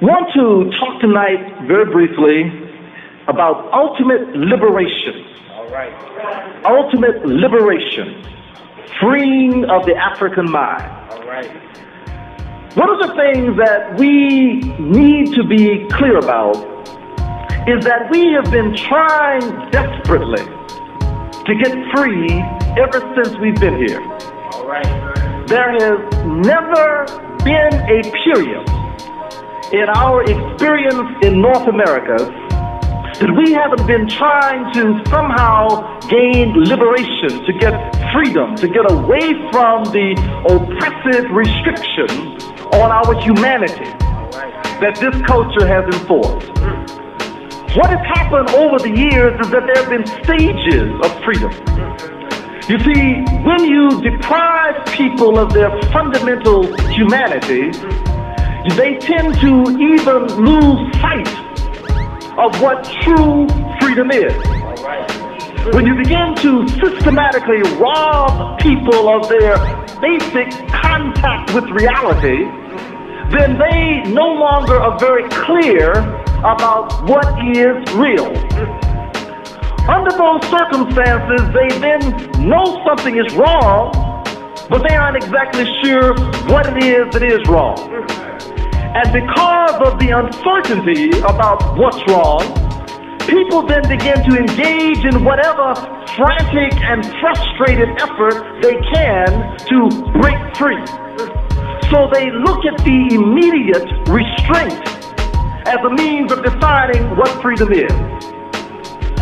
want to talk tonight very briefly about ultimate liberation. All right. Ultimate liberation. Freeing of the African mind. All right. One of the things that we need to be clear about is that we have been trying desperately to get free ever since we've been here. All right. There has never been a period in our experience in North America that we haven't been trying to somehow gain liberation, to get freedom, to get away from the oppressive restrictions on our humanity that this culture has enforced. What has happened over the years is that there have been stages of freedom. You see, when you deprive people of their fundamental humanity, they tend to even lose sight of what true freedom is. When you begin to systematically rob people of their basic contact with reality, then they no longer are very clear about what is real. Under those circumstances, they then know something is wrong, but they aren't exactly sure what it is that is wrong. And because of the uncertainty about what's wrong, people then begin to engage in whatever frantic and frustrated effort they can to break free. So they look at the immediate restraint as a means of deciding what freedom is.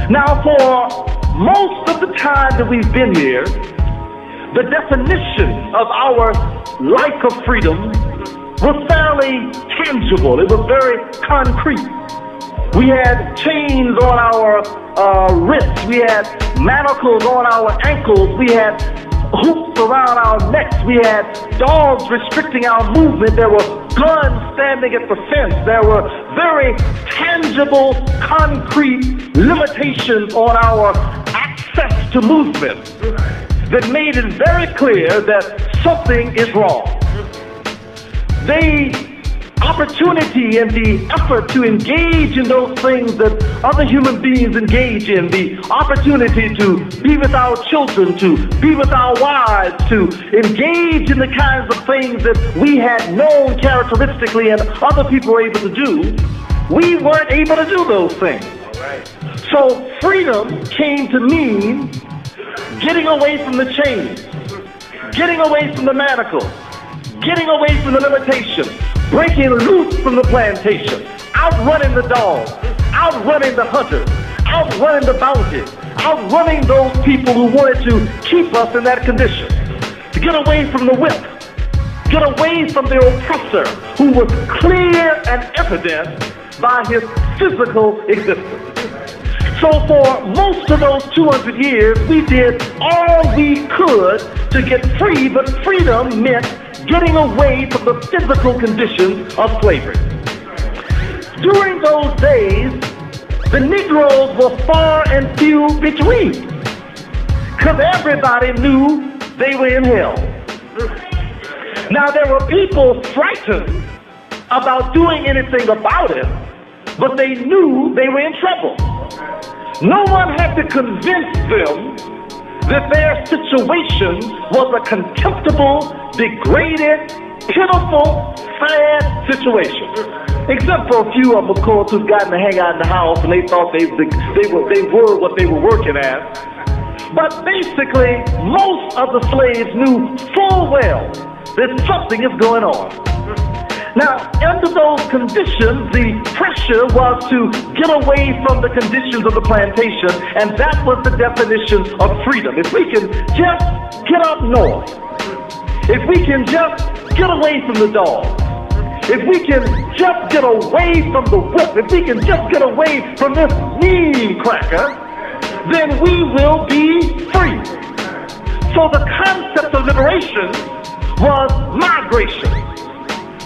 Now, for most of the time that we've been here, the definition of our life of freedom was fairly tangible. It was very concrete. We had chains on our wrists. We had manacles on our ankles. We had hoops around our necks. We had dogs restricting our movement. There were guns standing at the fence. There were very tangible, concrete limitations on our access to movement that made it very clear that something is wrong. The opportunity and the effort to engage in those things that other human beings engage in, the opportunity to be with our children, to be with our wives, to engage in the kinds of things that we had known characteristically and other people were able to do, we weren't able to do those things. So freedom came to mean getting away from the chains, getting away from the manacles, getting away from the limitations, breaking loose from the plantation, outrunning the dogs, outrunning the hunters, outrunning the bounty, outrunning those people who wanted to keep us in that condition, to get away from the whip, get away from the oppressor who was clear and evident by his physical existence. So for most of those 200 years, we did all we could to get free, but freedom meant getting away from the physical conditions of slavery. During those days, the Negroes were far and few between, because everybody knew they were in hell. Now, there were people frightened about doing anything about it, but they knew they were in trouble. No one had to convince them that their situation was a contemptible, degraded, pitiful, sad situation. Except for a few of them, of course, who'd gotten to hang out in the house and they thought they were what they were working at. But basically, most of the slaves knew full well that something is going on. Now, under those conditions, the pressure was to get away from the conditions of the plantation, and that was the definition of freedom. If we can just get up north, if we can just get away from the dogs, if we can just get away from the whip, if we can just get away from this mean cracker, then we will be free. So the concept of liberation was migration.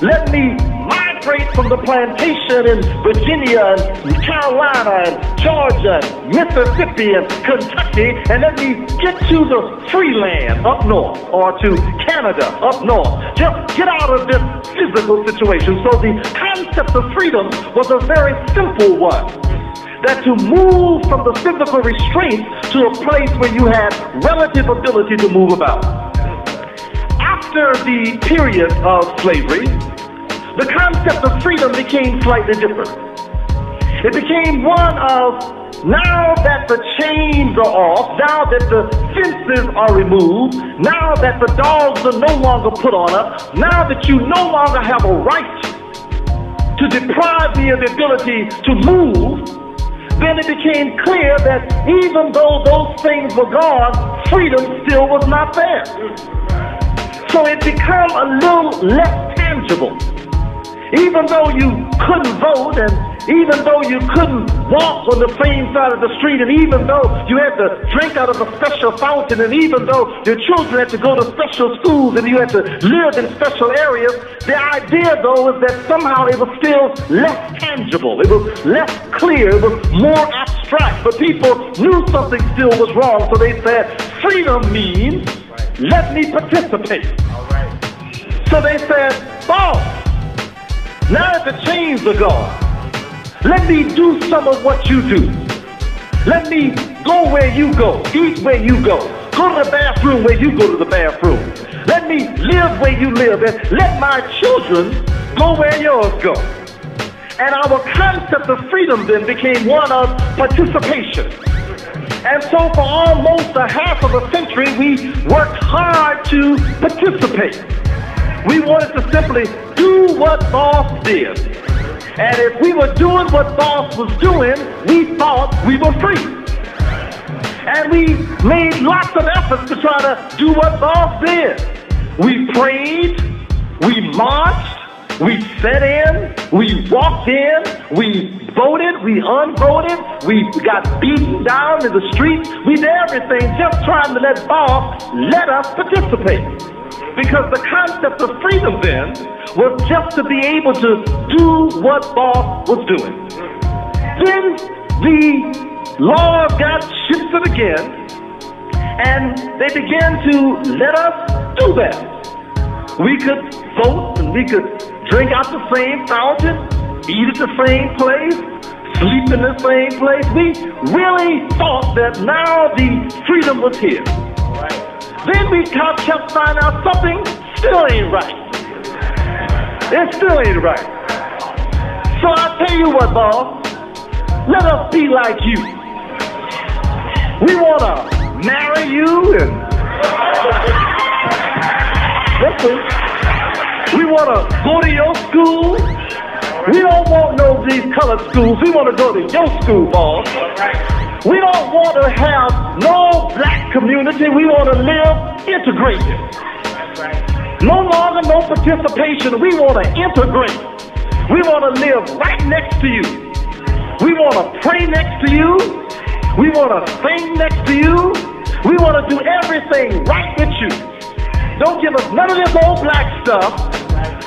Let me migrate migrate from the plantation in Virginia and Carolina and Georgia and Mississippi and Kentucky, and let me get to the free land up north, or to Canada up north. Just get out of this physical situation. So the concept of freedom was a very simple one. That to move from the physical restraint to a place where you had relative ability to move about. After the period of slavery, the concept of freedom became slightly different. It became one of, now that the chains are off, now that the fences are removed, now that the dogs are no longer put on us, now that you no longer have a right to deprive me of the ability to move, then it became clear that even though those things were gone, freedom still was not there. So it became a little less tangible. Even though you couldn't vote, and even though you couldn't walk on the same side of the street, and even though you had to drink out of a special fountain, and even though your children had to go to special schools and you had to live in special areas, the idea though is that somehow it was still less tangible. It was less clear. It was more abstract. But people knew something still was wrong, so they said, freedom means let me participate. So they said, boss, now that the chains are gone, let me do some of what you do. Let me go where you go, eat where you go to the bathroom where you go to the bathroom. Let me live where you live, and let my children go where yours go. And our concept of freedom then became one of participation. And so for almost a half of a century, we worked hard to participate. We wanted to simply do what boss did. And if we were doing what boss was doing, we thought we were free. And we made lots of efforts to try to do what boss did. We prayed, we marched, we sat in, we walked in, we voted, we unvoted, we got beaten down in the streets. We did everything just trying to let boss let us participate. Because the concept of freedom then was just to be able to do what boss was doing. Then the laws got shifted again, and they began to let us do that. We could vote, and we could drink out the same fountain, eat at the same place, sleep in the same place. We really thought that now the freedom was here. Then we kept finding out something still ain't right. It still ain't right. So I tell you what, boss, let us be like you. We want to marry you and listen, we want to go to your school. We don't want no of these colored schools. We want to go to your school, boss. We don't want to have no black community. We want to live integrated. No longer no participation. We want to integrate. We want to live right next to you. We want to pray next to you. We want to sing next to you. We want to do everything right with you. Don't give us none of this old black stuff.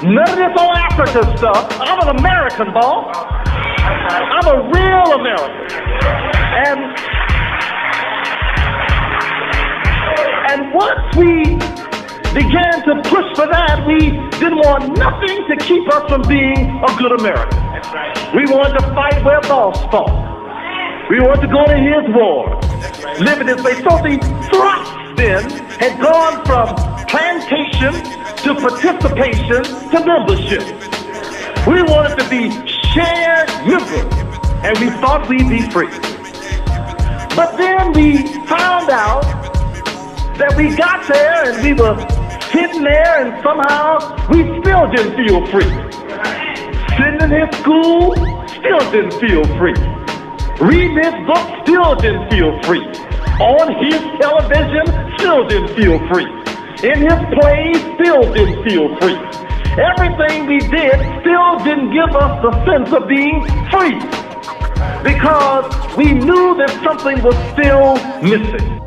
None of this old African stuff. I'm an American, boss. I'm a real American. And once we began to push for that, we didn't want nothing to keep us from being a good American. We wanted to fight where boss fought. We wanted to go to his war, live in his way. So the thrust then had gone from plantation to participation to membership. We wanted to be shared members, and we thought we'd be free. But then we found out that we got there and we were sitting there and somehow we still didn't feel free. Sitting in his school, still didn't feel free. Reading his book, still didn't feel free. On his television, still didn't feel free. In his plays, still didn't feel free. Everything we did still didn't give us the sense of being free, because we knew that something was still missing.